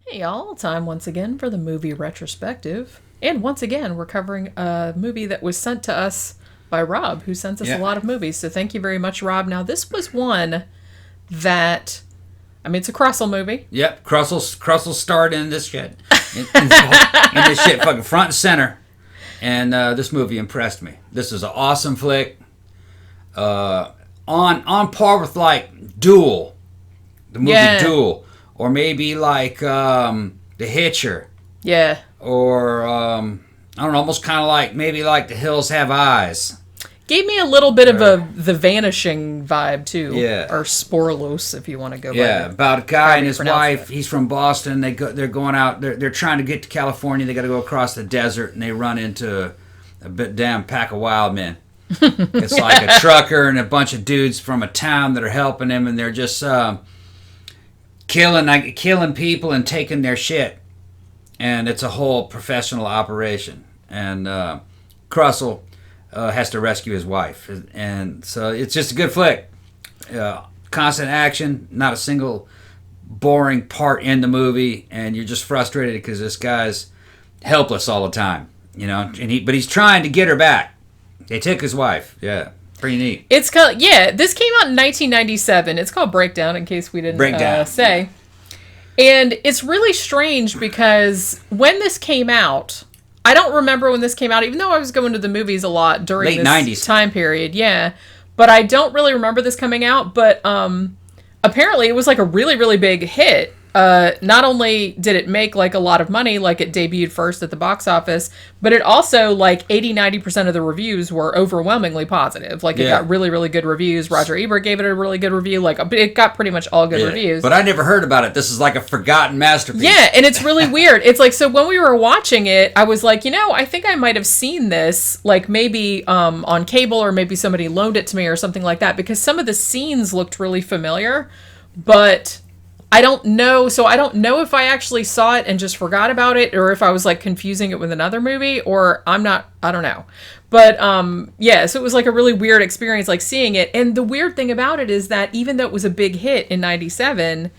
Hey y'all, time once again for the movie retrospective. And once again, we're covering a movie that was sent to us by Rob, who sends us a lot of movies. So thank you very much, Rob. Now, this was one that, it's a Crussell movie. Yep, Crussell starred in this shit. In this shit, fucking front and center. And this movie impressed me. This is an awesome flick. On par with, like, Duel. The movie Duel. Or maybe like The Hitcher. Yeah. Or, I don't know, almost kind of like, maybe like The Hills Have Eyes. Gave me a little bit of The Vanishing vibe, too. Yeah. Or Sporlos, if you want to go by Yeah, about a guy and his wife. He's from Boston. They're going out. They're trying to get to California. They got to go across the desert, and they run into a damn pack of wild men. It's like a trucker and a bunch of dudes from a town that are helping him, and they're just... killing people and taking their shit, and it's a whole professional operation. And Crussell has to rescue his wife, and so it's just a good flick. Constant action, not a single boring part in the movie, and you're just frustrated because this guy's helpless all the time, you know. But he's trying to get her back. They took his wife. Yeah. Pretty neat. It's called, this came out in 1997. It's called Breakdown, in case we didn't say. And it's really strange because when this came out, I don't remember when this came out, even though I was going to the movies a lot during late this 90s time period. Yeah. But I don't really remember this coming out. But apparently it was like a really, really big hit. Not only did it make like a lot of money, like it debuted first at the box office, but it also like 80-90% of the reviews were overwhelmingly positive. Like it got really, really good reviews. Roger Ebert gave it a really good review. Like it got pretty much all good reviews. But I never heard about it. This is like a forgotten masterpiece. Yeah, and it's really weird. It's like, so when we were watching it, I was like, I think I might have seen this, like maybe on cable, or maybe somebody loaned it to me or something like that, because some of the scenes looked really familiar, but I don't know. So I don't know if I actually saw it and just forgot about it, or if I was like confusing it with another movie, or I don't know. But so it was like a really weird experience, like seeing it. And the weird thing about it is that even though it was a big hit in 97,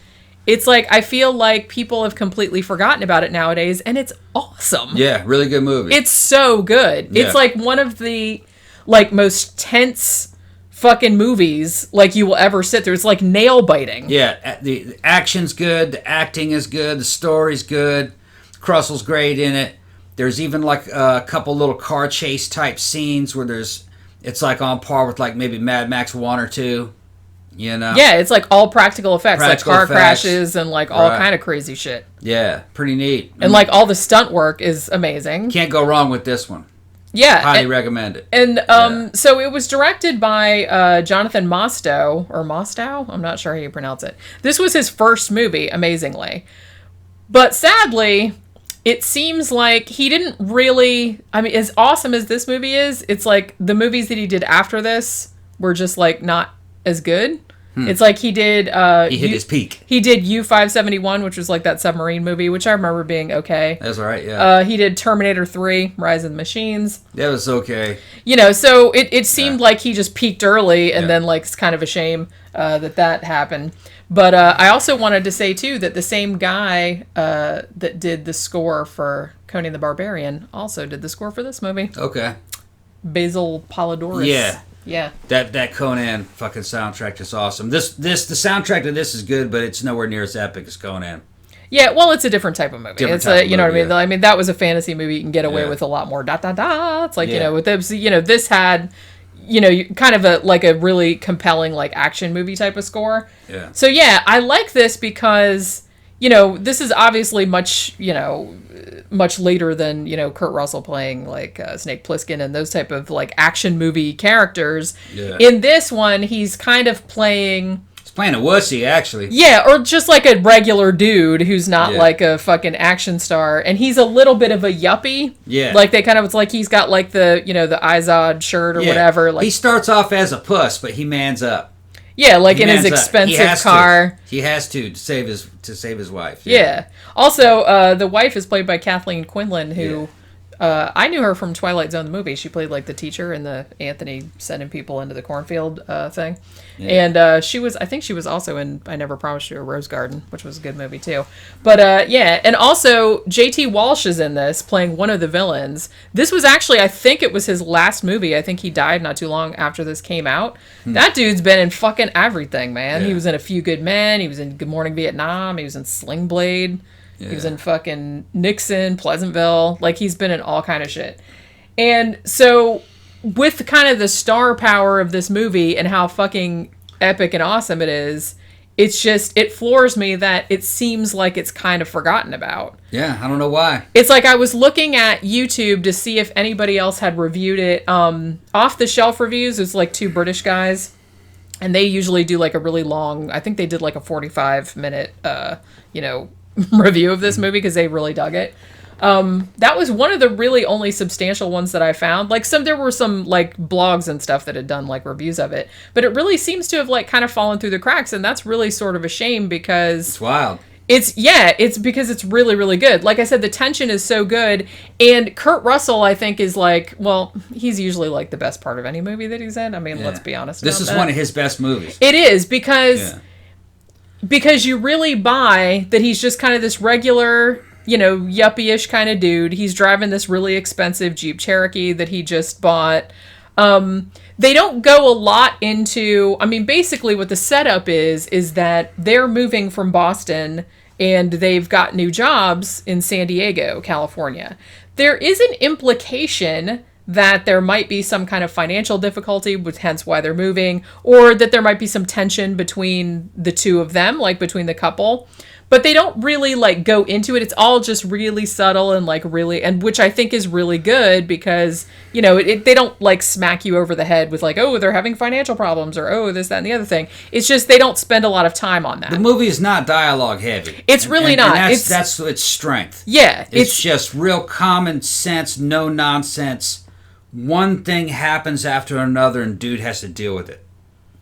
it's like, I feel like people have completely forgotten about it nowadays, and it's awesome. Yeah, really good movie. It's so good. Yeah. It's like one of the like most tense fucking movies like you will ever sit through. It's like nail biting. Yeah, the action's good, the acting is good, the story's good. Crussell's great in it. There's even like a couple little car chase type scenes where it's like on par with like maybe Mad Max 1 or 2. You know? Yeah, it's like all practical effects, like car crashes and like all kind of crazy shit. Yeah, pretty neat. And like all the stunt work is amazing. Can't go wrong with this one. Yeah. Highly recommend it. And so it was directed by Jonathan Mostow, or Mostow? I'm not sure how you pronounce it. This was his first movie, amazingly. But sadly, it seems like he didn't really... as awesome as this movie is, it's like the movies that he did after this were just like not as good. It's like he did... he hit his peak. He did U-571, which was like that submarine movie, which I remember being okay. That's all right, yeah. He did Terminator 3, Rise of the Machines. That was okay. So it seemed like he just peaked early, and then like it's kind of a shame that happened. But I also wanted to say, too, that the same guy that did the score for Conan the Barbarian also did the score for this movie. Okay. Basil Polidoris. Yeah. Yeah. That Conan fucking soundtrack is awesome. The soundtrack to this is good, but it's nowhere near as epic as Conan. Yeah, well, it's a different type of movie. It's a, you know what I mean? Yeah. I mean, that was a fantasy movie. You can get away with a lot more da-da-da. It's like, with this, this had, kind of a really compelling, like, action movie type of score. Yeah. So, yeah, I like this because, this is obviously much later than, Kurt Russell playing, like, Snake Plissken and those type of, like, action movie characters. Yeah. In this one, he's kind of playing... playing a wussy, actually. Yeah, or just like a regular dude who's not like a fucking action star. And he's a little bit of a yuppie. Yeah. Like they kind of, it's like he's got like the, the Izod shirt or whatever. Like, he starts off as a puss, but he mans up. Yeah, like in his expensive car. He has to save his wife. Yeah. Also, the wife is played by Kathleen Quinlan, who I knew her from Twilight Zone, the movie. She played like the teacher in the Anthony sending people into the cornfield thing. Yeah. And I think she was also in I Never Promised You a Rose Garden, which was a good movie too. But yeah, and also JT Walsh is in this playing one of the villains. This was actually, I think it was his last movie. I think he died not too long after this came out. That dude's been in fucking everything, man. Yeah. He was in A Few Good Men. He was in Good Morning Vietnam. He was in Sling Blade. Yeah. He was in fucking Nixon, Pleasantville. Like, he's been in all kind of shit. And so, with kind of the star power of this movie and how fucking epic and awesome it is, it's just, it floors me that it seems like it's kind of forgotten about. Yeah, I don't know why. It's like I was looking at YouTube to see if anybody else had reviewed it. Off the Shelf Reviews, it's like 2 British guys. And they usually do like a really long, I think they did like a 45-minute, review of this movie because they really dug it. That was one of the really only substantial ones that I found. Like there were some like blogs and stuff that had done like reviews of it, but it really seems to have like kind of fallen through the cracks, and that's really sort of a shame because it's wild. It's because it's really, really good. Like I said, the tension is so good, and Kurt Russell, I think, is like, well, he's usually like the best part of any movie that he's in. I mean, let's be honest. This is one of his best movies. It is because you really buy that he's just kind of this regular, yuppie-ish kind of dude. He's driving this really expensive Jeep Cherokee that he just bought. They don't go a lot into, basically what the setup is that they're moving from Boston and they've got new jobs in San Diego, California. There is an implication that there might be some kind of financial difficulty, which hence why they're moving, or that there might be some tension between the two of them, like between the couple. But they don't really like go into it. It's all just really subtle and like really, and which I think is really good because, they don't like smack you over the head with like, oh, they're having financial problems or, oh, this, that, and the other thing. It's just, they don't spend a lot of time on that. The movie is not dialogue heavy. It's really not. And that's its strength. Yeah. It's just real common sense, no nonsense. One thing happens after another and dude has to deal with it.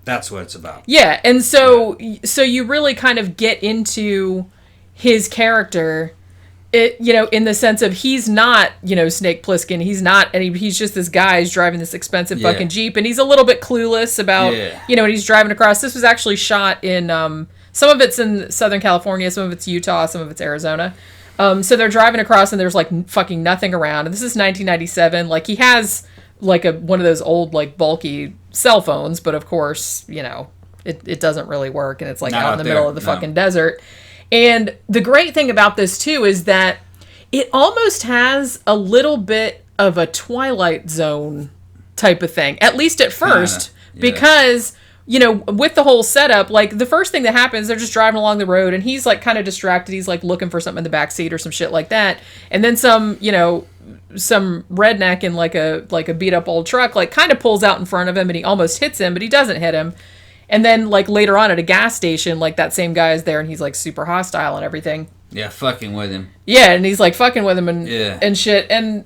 That's what it's about. Yeah, and so you really kind of get into his character, in the sense of he's not, Snake Plissken. He's not, and he's just this guy who's driving this expensive fucking Jeep, and he's a little bit clueless about, when he's driving across. This was actually shot in, some of it's in Southern California, some of it's Utah, some of it's Arizona. So they're driving across, and there's like fucking nothing around. And this is 1997. Like, he has like one of those old like bulky cell phones, but of course, it doesn't really work, and it's like out in the middle of the fucking desert. And the great thing about this too is that it almost has a little bit of a Twilight Zone type of thing, at least at first, because with the whole setup, like the first thing that happens, they're just driving along the road and he's like kind of distracted. He's like looking for something in the back seat or some shit like that. And then some redneck in like a beat up old truck, like kind of pulls out in front of him and he almost hits him, but he doesn't hit him. And then like later on at a gas station, like that same guy is there and he's like super hostile and everything. Yeah, fucking with him. Yeah, and he's like fucking with him and shit. And,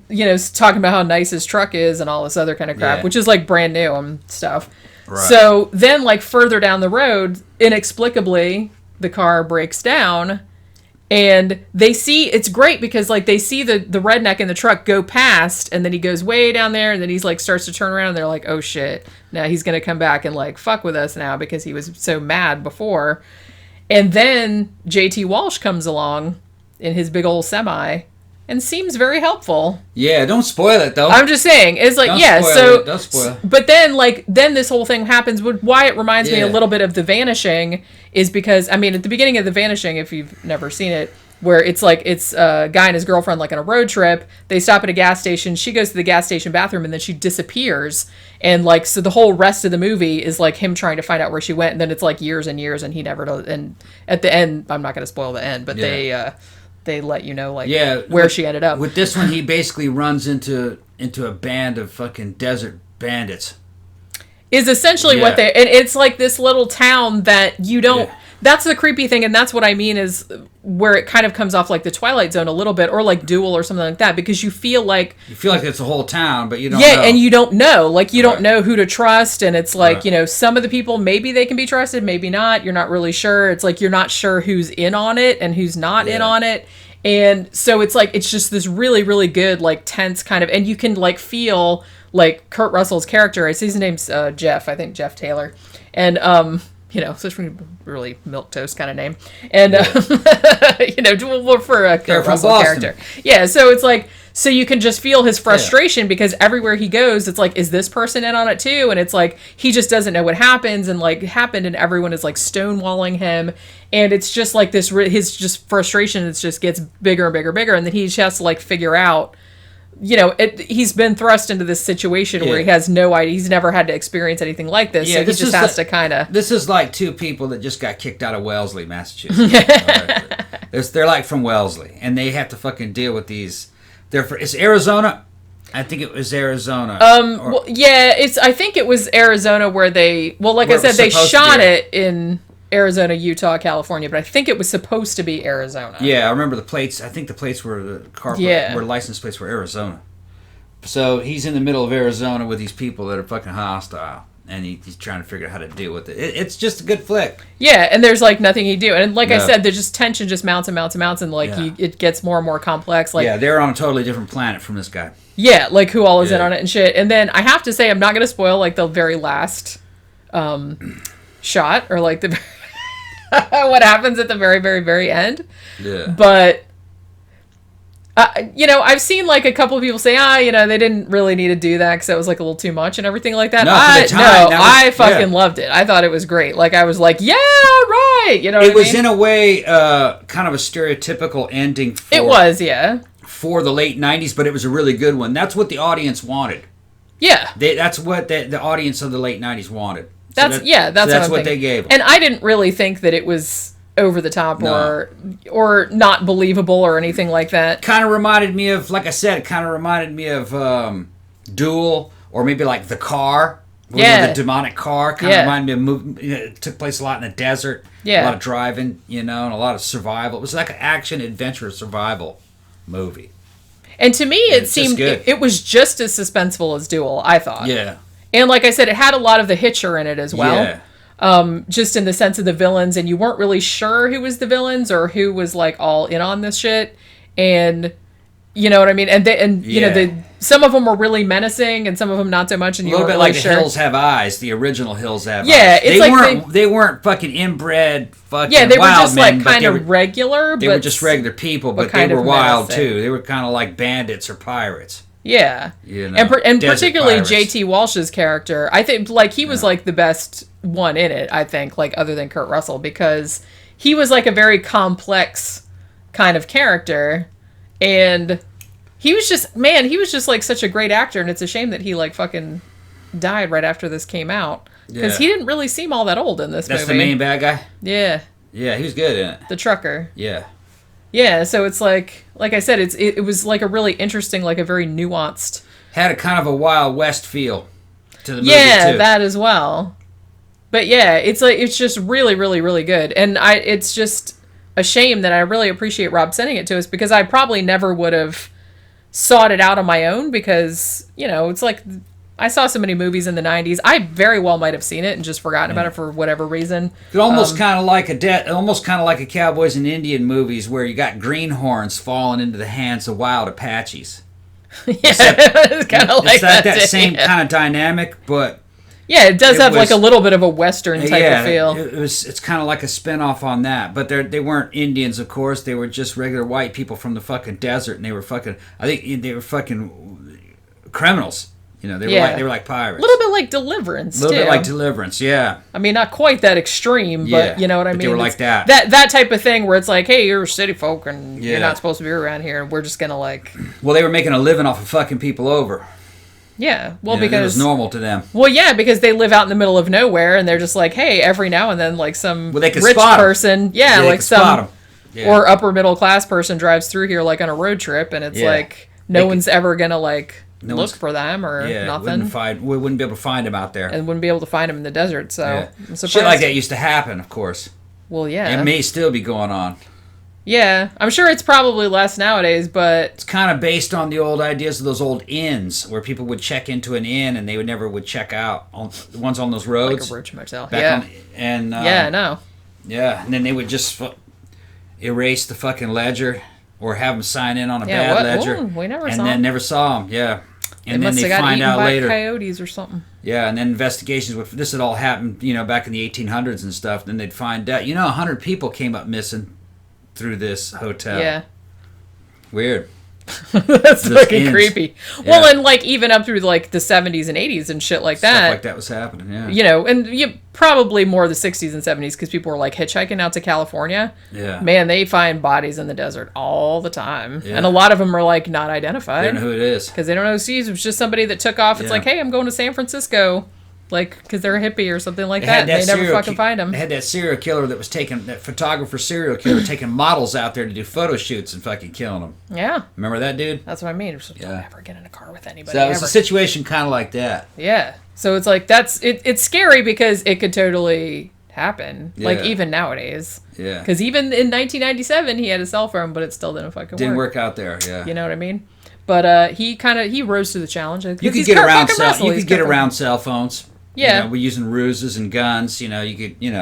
talking about how nice his truck is and all this other kind of crap, which is like brand new and stuff. Right. So then like further down the road, inexplicably, the car breaks down. And they see, it's great because like they see the redneck in the truck go past, and then he goes way down there, and then he's like starts to turn around, and they're like, oh shit, now he's gonna come back and like fuck with us now because he was so mad before. And then JT Walsh comes along in his big old semi and seems very helpful. Yeah, don't spoil it though. I'm just saying, it's like, don't spoil it. But then this whole thing happens. Why it reminds me a little bit of The Vanishing is because, at the beginning of The Vanishing, if you've never seen it, where it's a guy and his girlfriend like on a road trip, they stop at a gas station, she goes to the gas station bathroom, and then she disappears. And like, so the whole rest of the movie is like him trying to find out where she went, and then it's like years and years, and he never does. And at the end, I'm not going to spoil the end, but they let you know where she ended up. With this one, he basically runs into a band of fucking desert bandits. Is essentially what and it's like this little town that you don't, That's the creepy thing, and that's what I mean is where it kind of comes off like the Twilight Zone a little bit, or like Duel or something like that, because you feel like it's a whole town, but you don't know. and you don't know. Like, you don't know who to trust, and it's like, some of the people, maybe they can be trusted, maybe not. You're not really sure. It's like you're not sure who's in on it and who's not in on it. And so it's like, it's just this really, really good, like, tense kind of, and you can, like, feel, like, Kurt Russell's character, I see his name's Jeff, I think Jeff Taylor, and, such a really milquetoast kind of name, and, for a Kurt Russell character. Yeah, so it's like, so you can just feel his frustration because everywhere he goes, it's like, is this person in on it too? And it's like, he just doesn't know what happens and like happened, and everyone is like stonewalling him. And it's just like this, his just frustration, it just gets bigger and bigger and bigger. And then he just has to like figure out, he's been thrust into this situation where he has no idea. He's never had to experience anything like this. So he just has to kind of. This is like two people that just got kicked out of Wellesley, Massachusetts. They're like from Wellesley, and they have to fucking deal with these. It's Arizona. I think it was Arizona. I think it was Arizona where they. Well, like I said, they shot it in Arizona, Utah, California, but I think it was supposed to be Arizona. Yeah, I remember the plates. I think the plates were were license plates were Arizona. So he's in the middle of Arizona with these people that are fucking hostile, and he's trying to figure out how to deal with it. It's just a good flick. Yeah, and there's like nothing he do, and like I said, there's just tension just mounts and mounts and mounts, and like it gets more and more complex. Like they're on a totally different planet from this guy. Yeah, like who all is in on it and shit. And then I have to say, I'm not going to spoil like the very last shot or like the what happens at the very, very, very end. Yeah. But, I've seen like a couple of people say, they didn't really need to do that because that was like a little too much and everything like that. I fucking loved it. I thought it was great. Like, I was like, yeah, right. You know what I mean? It was in a way kind of a stereotypical ending. It was, yeah. For the late 90s, but it was a really good one. That's what the audience wanted. Yeah. That's what the audience of the late 90s wanted. That's what they gave them. And I didn't really think that it was over the top or not believable or anything like that. Kind of reminded me of, like I said, Duel, or maybe like The Car. The demonic car kind of reminded me of movie. It took place a lot in the desert. Yeah. A lot of driving, and a lot of survival. It was like an action adventure survival movie. And to me, it seemed it was just as suspenseful as Duel, I thought. Yeah. And like I said, it had a lot of the Hitcher in it as well. Yeah. Just in the sense of the villains, and you weren't really sure who was the villains or who was like all in on this shit. And you know what I mean? And some of them were really menacing, and some of them not so much. And you a little bit really like the Hills Have Eyes, the original Hills Have Eyes. Yeah, they weren't fucking inbred fucking. Yeah, they were wild just men, like kind of regular. They were just regular people, but they were wild too. They were kind of like bandits or pirates. Yeah, and particularly pirates. J.T. Walsh's character, I think like he was like the best one in it. I think like other than Kurt Russell, because he was like a very complex kind of character, and he was just like such a great actor, and it's a shame that he like fucking died right after this came out, because he didn't really seem all that old in this movie. That's the main bad guy? Yeah, he was good in it. The trucker. Yeah, so it's like I said, it was like a really interesting, like a very nuanced. Had a kind of a Wild West feel to the movie too. That as well. But yeah, it's just really, really, really good, and it's just a shame that I really appreciate Rob sending it to us, because I probably never would have sought it out on my own, because it's like I saw so many movies in the 90s. I very well might have seen it and just forgotten about it for whatever reason. It's almost kind of like a Cowboys and Indian movies where you got greenhorns falling into the hands of wild Apaches. It's kind of like that same kind of dynamic, but it does have like a little bit of a Western type of feel. It's kind of like a spinoff on that, but they weren't Indians, of course. They were just regular white people from the fucking desert, and they were fucking criminals. They were like pirates. A little bit like Deliverance, yeah. I mean, not quite that extreme, but you know what I mean? They were like that. That type of thing where it's like, hey, you're city folk, and you're not supposed to be around here, and we're just going to like... Well, they were making a living off of fucking people over. Yeah, well, because... it was normal to them. Well, yeah, because they live out in the middle of nowhere, and they're just like, hey, every now and then, like, some rich person... Yeah, like some... Or upper middle class person drives through here, like, on a road trip, and it's like, no one's ever going to, like... look for them or nothing. We wouldn't be able to find them out there. And wouldn't be able to find them in the desert, so... Shit like that used to happen, of course. Well, yeah. It may still be going on. Yeah, I'm sure it's probably less nowadays, but... It's kind of based on the old ideas of those old inns, where people would check into an inn and they would never check out. On the ones on those roads. Like a roach motel. Yeah. Yeah, I know. Yeah, and then they would just erase the fucking ledger or have them sign in on a bad ledger. Ooh, we never saw and then them. never saw them, yeah. And they then they got find eaten out by later. coyotes or something. Yeah, and then investigations with this had all happened, back in the 1800s and stuff. Then they'd find out, 100 people came up missing through this hotel. Yeah. Weird. That's This fucking ends. creepy. Yeah. Well, and like even up through like the 70s and 80s and shit like Stuff that. like that was happening, yeah. And probably more the 60s and 70s because people were like hitchhiking out to California. Yeah. Man, they find bodies in the desert all the time. Yeah. And a lot of them are like not They identified. don't know who it is. Because they don't know who it was just somebody that took off. It's Yeah. like, hey, I'm going to San Francisco. Like, because they're a hippie or something like They that. had And that they never serial fucking find them. They had that serial killer that photographer serial killer taking models out there to do photo shoots and fucking killing them. Yeah. Remember that dude? That's what I mean. So Yeah. don't ever get in a car with anybody. So that was ever. a situation kind of like that. Yeah. So it's like, it's scary because it could totally happen. Yeah. Like, even nowadays. Yeah. Because even in 1997, he had a cell phone, but it still didn't fucking Didn't work out there, yeah. You know what I mean? But he rose to the challenge. You could get around cell phones. Yeah. We're using ruses and guns. You could get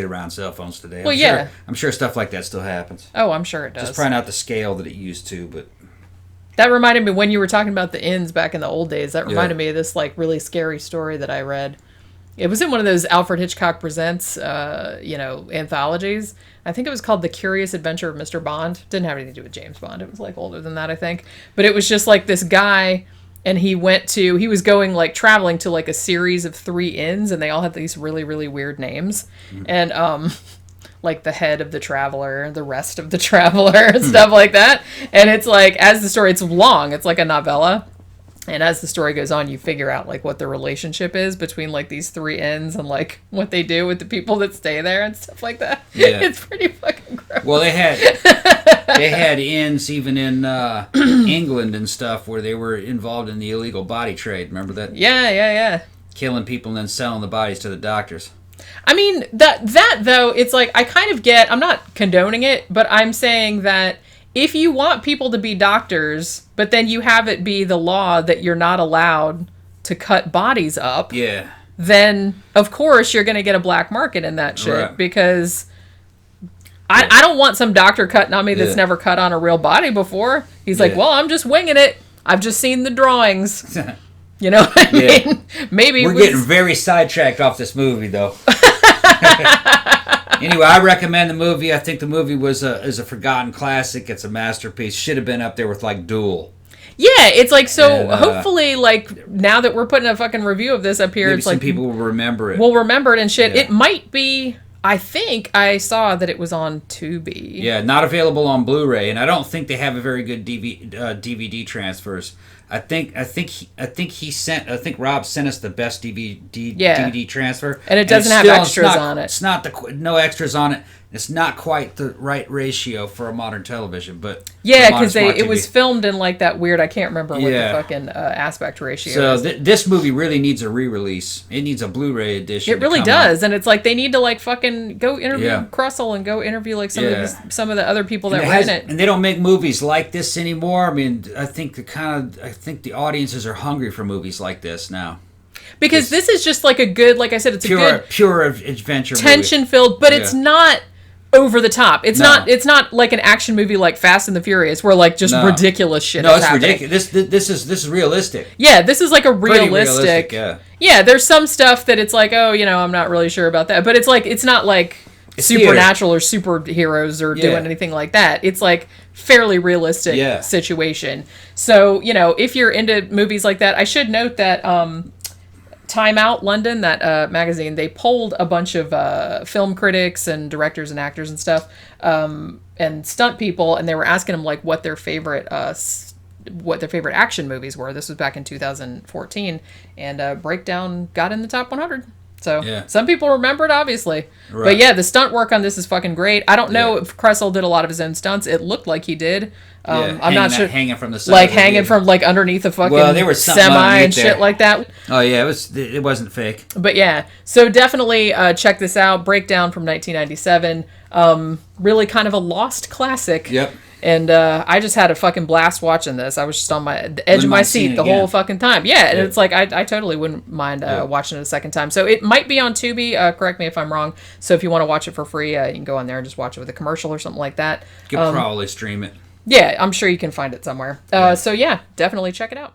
around cell phones today. Well, I'm sure stuff like that still happens. Oh, I'm sure it does. Just probably not the scale that it used to, but... That reminded me, when you were talking about the inns back in the old days, that reminded me of this, like, really scary story that I read. It was in one of those Alfred Hitchcock Presents, anthologies. I think it was called The Curious Adventure of Mr. Bond. Didn't have anything to do with James Bond. It was, like, older than that, I think. But it was just, like, this guy... And he was going, like, traveling to, like, a series of 3 inns, and they all had these really, really weird names. Mm-hmm. And, like, the head of the traveler, the rest of the traveler, and stuff like that. And it's, like, it's long. It's like a novella. And as the story goes on, you figure out, like, what the relationship is between, like, these 3 inns and, like, what they do with the people that stay there and stuff like that. Yeah. It's pretty fucking gross. Well, they had inns even in England and stuff where they were involved in the illegal body trade. Remember that? Yeah. Killing people and then selling the bodies to the doctors. I mean, that though, it's like, I kind of get, I'm not condoning it, but I'm saying that if you want people to be doctors, but then you have it be the law that you're not allowed to cut bodies up, Yeah. then of course you're going to get a black market in that shit, Right. because I don't want some doctor cutting on me that's Yeah. never cut on a real body before. He's like, Yeah. well, I'm just winging it. I've just seen the drawings. You know what I Yeah. mean? Maybe We're getting very sidetracked off this movie, though. Anyway, I recommend the movie. I think the movie is a forgotten classic. It's a masterpiece. Should have been up there with, like, Duel. Yeah, it's like, so And, hopefully, like, now that we're putting a fucking review of this up here, Maybe it's some like, people will remember it. we'll remember it and shit. Yeah. It might be, I think I saw that it was on Tubi. Yeah, not available on Blu-ray, and I don't think they have a very good DVD transfers. I think Rob sent us the best DVD transfer, And it doesn't have extras on it. It's not no extras on it. It's not quite the right ratio for a modern television, but Yeah, for modern because smart it TV. was filmed in like that weird, I can't remember what Yeah. the fucking aspect ratio So is. this movie really needs a re-release. It needs a Blu-ray edition. It really to come out. does, and it's like they need to like fucking go interview Yeah. Crussell and go interview like Yeah. some of the other people that And were in it. And they don't make movies like this anymore. I mean, I think the audiences are hungry for movies like this now. Because this is just like a good, like I said, it's a good pure adventure tension movie. filled, but Yeah. it's not over the top. It's No. not like an action movie like Fast and the Furious where like just No. ridiculous shit No, is it's happening. ridiculous. This is realistic. Yeah, this is like a Pretty realistic. yeah. Yeah, there's some stuff that it's like, oh, I'm not really sure about that. But it's like, it's not like It's supernatural or superheroes or Yeah. doing anything like that. It's like fairly realistic Yeah. situation. So, if you're into movies like that, I should note that Time Out London, that magazine, they polled a bunch of film critics and directors and actors and stuff, and stunt people, and they were asking them like what their favorite action movies were. This was back in 2014, and Breakdown got in the top 100. So Yeah. some people remember it, obviously. Right. But yeah, the stunt work on this is fucking great. I don't know if Kressel did a lot of his own stunts. It looked like he did. I'm not sure. Hanging from the side. Like hanging from like underneath a fucking there was something semi and there. shit like that. Oh yeah, it wasn't fake. But yeah, so definitely check this out. Breakdown from 1997. Really kind of a lost classic. Yep. And I just had a fucking blast watching this. I was just on the edge of my seat the whole fucking time. Yeah, and it's like I totally wouldn't mind watching it a second time. So it might be on Tubi. Correct me if I'm wrong. So if you want to watch it for free, you can go on there and just watch it with a commercial or something like that. You could probably stream it. Yeah, I'm sure you can find it somewhere. So yeah, definitely check it out.